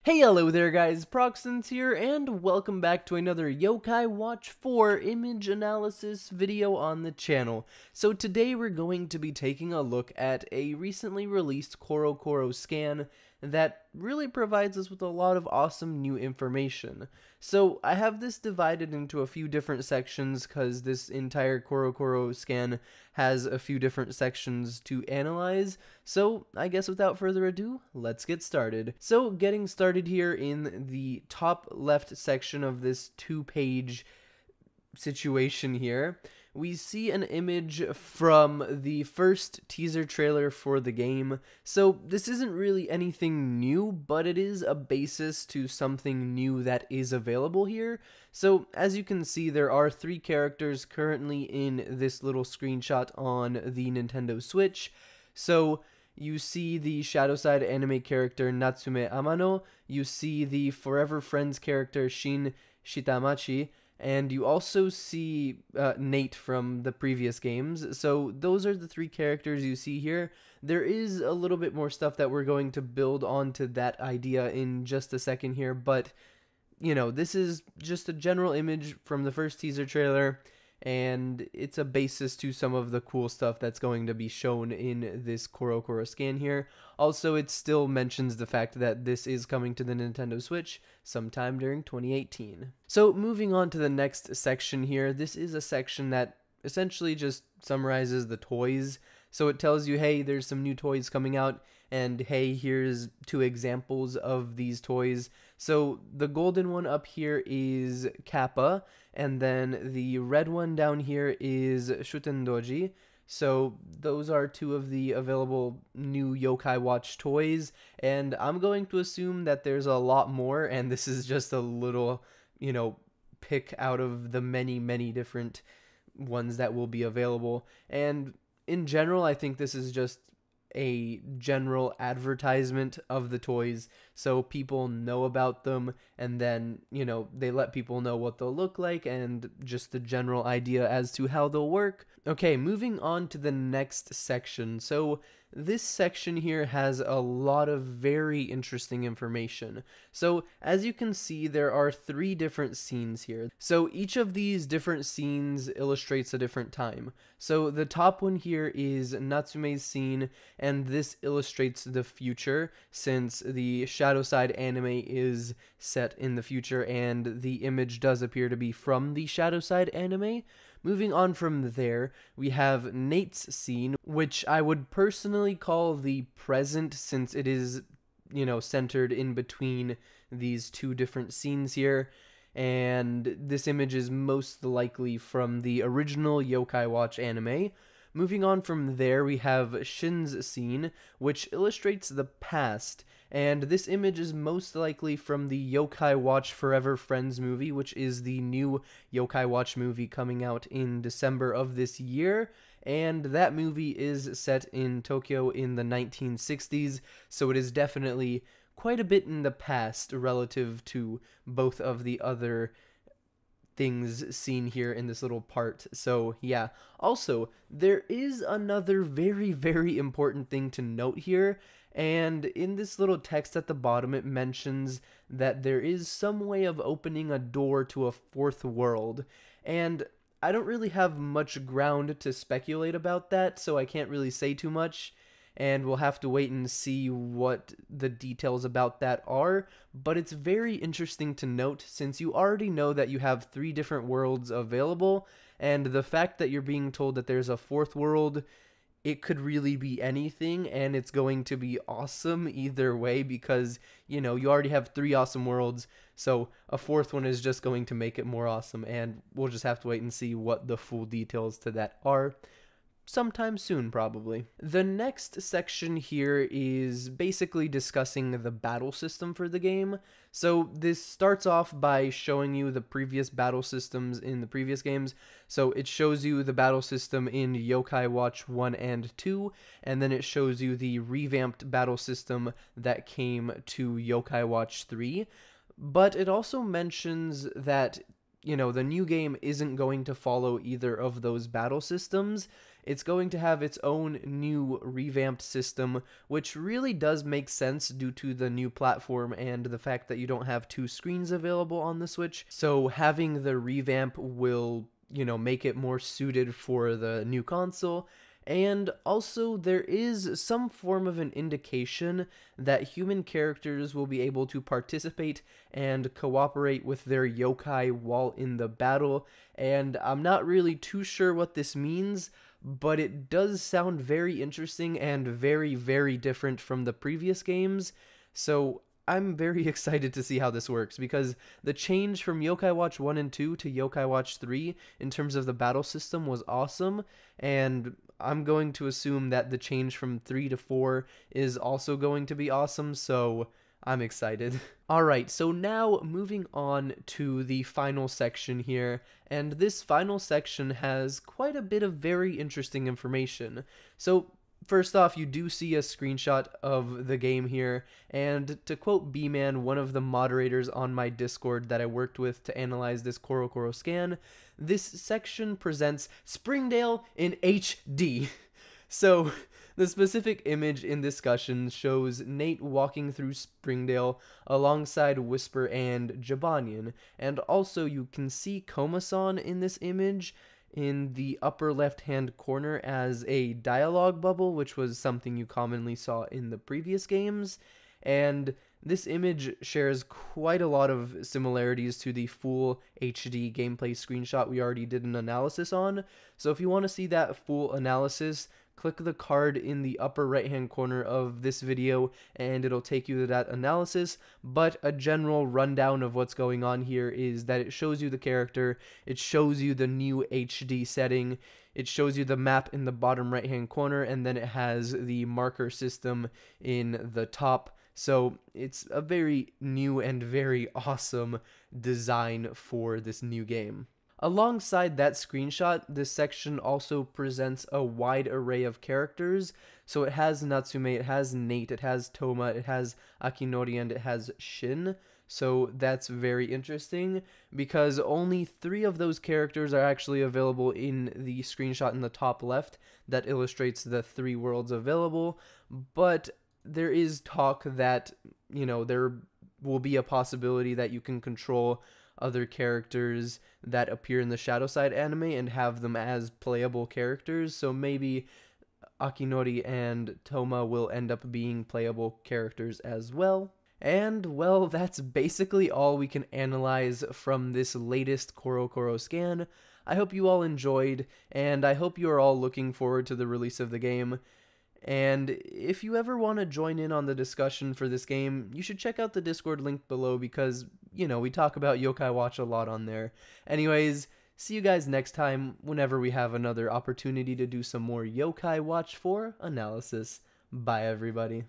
Hey, hello there guys, Proxence here, and welcome back to another Yokai Watch 4 image analysis video on the channel. So today we're going to be taking a look at a recently released CoroCoro scan that really provides us with a lot of awesome new information. So I have this divided into a few different sections because this entire CoroCoro scan has a few different sections to analyze. So I guess without further ado, let's get started. So getting started here in the top left section of this two-page situation here, we see an image from the first teaser trailer for the game. So this isn't really anything new, but it is a basis to something new that is available here. So as you can see, there are 3 characters currently in this little screenshot on the Nintendo Switch. So you see the Shadowside anime character Natsume Amano, you see the Forever Friends character Shin Shitamachi, and you also see Nate from the previous games. So those are the 3 characters you see here. There is a little bit more stuff that we're going to build onto that idea in just a second here, but you know, this is just a general image from the first teaser trailer, and it's a basis to some of the cool stuff that's going to be shown in this CoroCoro scan here. Also, it still mentions the fact that this is coming to the Nintendo Switch sometime during 2018. So moving on to the next section here, this is a section that essentially just summarizes the toys. So it tells you, hey, there's some new toys coming out, and hey, here's 2 examples of these toys. So the golden one up here is Kappa, and then the red one down here is Shutendoji. So those are 2 of the available new Yokai Watch toys, and I'm going to assume that there's a lot more, and this is just a little, you know, pick out of the many different ones that will be available. And in general, I think this is just a general advertisement of the toys so people know about them, and then, you know, they let people know what they'll look like and just the general idea as to how they'll work. Okay, moving on to the next section. So this section here has a lot of very interesting information. So as you can see, there are 3 different scenes here. So each of these different scenes illustrates a different time. So the top one here is Natsume's scene, and this illustrates the future, since the Shadowside anime is set in the future and the image does appear to be from the Shadowside anime. Moving on from there, we have Nate's scene, which I would personally call the present, since it is, you know, centered in between these 2 different scenes here. And this image is most likely from the original Yokai Watch anime. Moving on from there, we have Shin's scene, which illustrates the past, and this image is most likely from the Yokai Watch Forever Friends movie, which is the new Yokai Watch movie coming out in December of this year, and that movie is set in Tokyo in the 1960s, so it is definitely quite a bit in the past relative to both of the other things seen here in this little part. So yeah, also there is another very important thing to note here, and in this little text at the bottom it mentions that there is some way of opening a door to a 4th world, and I don't really have much ground to speculate about that, so I can't really say too much, and we'll have to wait and see what the details about that are, but it's very interesting to note since you already know that you have 3 different worlds available, and the fact that you're being told that there's a 4th world, it could really be anything, and it's going to be awesome either way because, you know, you already have 3 awesome worlds, so a 4th one is just going to make it more awesome, and we'll just have to wait and see what the full details to that are. Sometime soon, probably. The next section here is basically discussing the battle system for the game. So this starts off by showing you the previous battle systems in the previous games. So it shows you the battle system in Yokai Watch 1 and 2, and then it shows you the revamped battle system that came to Yokai Watch 3. But it also mentions that, you know, the new game isn't going to follow either of those battle systems. it's going to have its own new revamped system, which really does make sense due to the new platform and the fact that you don't have two screens available on the Switch. So having the revamp will, make it more suited for the new console. And also, there is some form of an indication that human characters will be able to participate and cooperate with their yokai while in the battle, and I'm not really too sure what this means, but it does sound very interesting and very, very different from the previous games, so I'm very excited to see how this works, because the change from Yokai Watch 1 and 2 to Yokai Watch 3 in terms of the battle system was awesome, and I'm going to assume that the change from 3 to 4 is also going to be awesome, so I'm excited. Alright, so now moving on to the final section here, and this final section has quite a bit of very interesting information. So first off, you do see a screenshot of the game here, and to quote B-Man, one of the moderators on my Discord that I worked with to analyze this CoroCoro scan, this section presents Springdale in HD. So, the specific image in discussion shows Nate walking through Springdale alongside Whisper and Jabanian, and also you can see Koma-san in this image in the upper left-hand corner as a dialogue bubble, which was something you commonly saw in the previous games, and this image shares quite a lot of similarities to the full HD gameplay screenshot we already did an analysis on, so if you want to see that full analysis, click the card in the upper right hand corner of this video and it'll take you to that analysis. But a general rundown of what's going on here is that it shows you the character, it shows you the new HD setting, it shows you the map in the bottom right hand corner, and then it has the marker system in the top. So it's a very new and very awesome design for this new game. Alongside that screenshot, this section also presents a wide array of characters. So it has Natsume, it has Nate, it has Toma, it has Akinori, and it has Shin. So that's very interesting because only 3 of those characters are actually available in the screenshot in the top left that illustrates the 3 worlds available. But there is talk that, there will be a possibility that you can control other characters that appear in the Shadow Side anime and have them as playable characters, so maybe Akinori and Toma will end up being playable characters as well. And, well, that's basically all we can analyze from this latest CoroCoro scan. I hope you all enjoyed, and I hope you are all looking forward to the release of the game. And if you ever want to join in on the discussion for this game, you should check out the Discord link below because, we talk about Yokai Watch a lot on there. Anyways, see you guys next time whenever we have another opportunity to do some more Yokai Watch 4 analysis. Bye, everybody.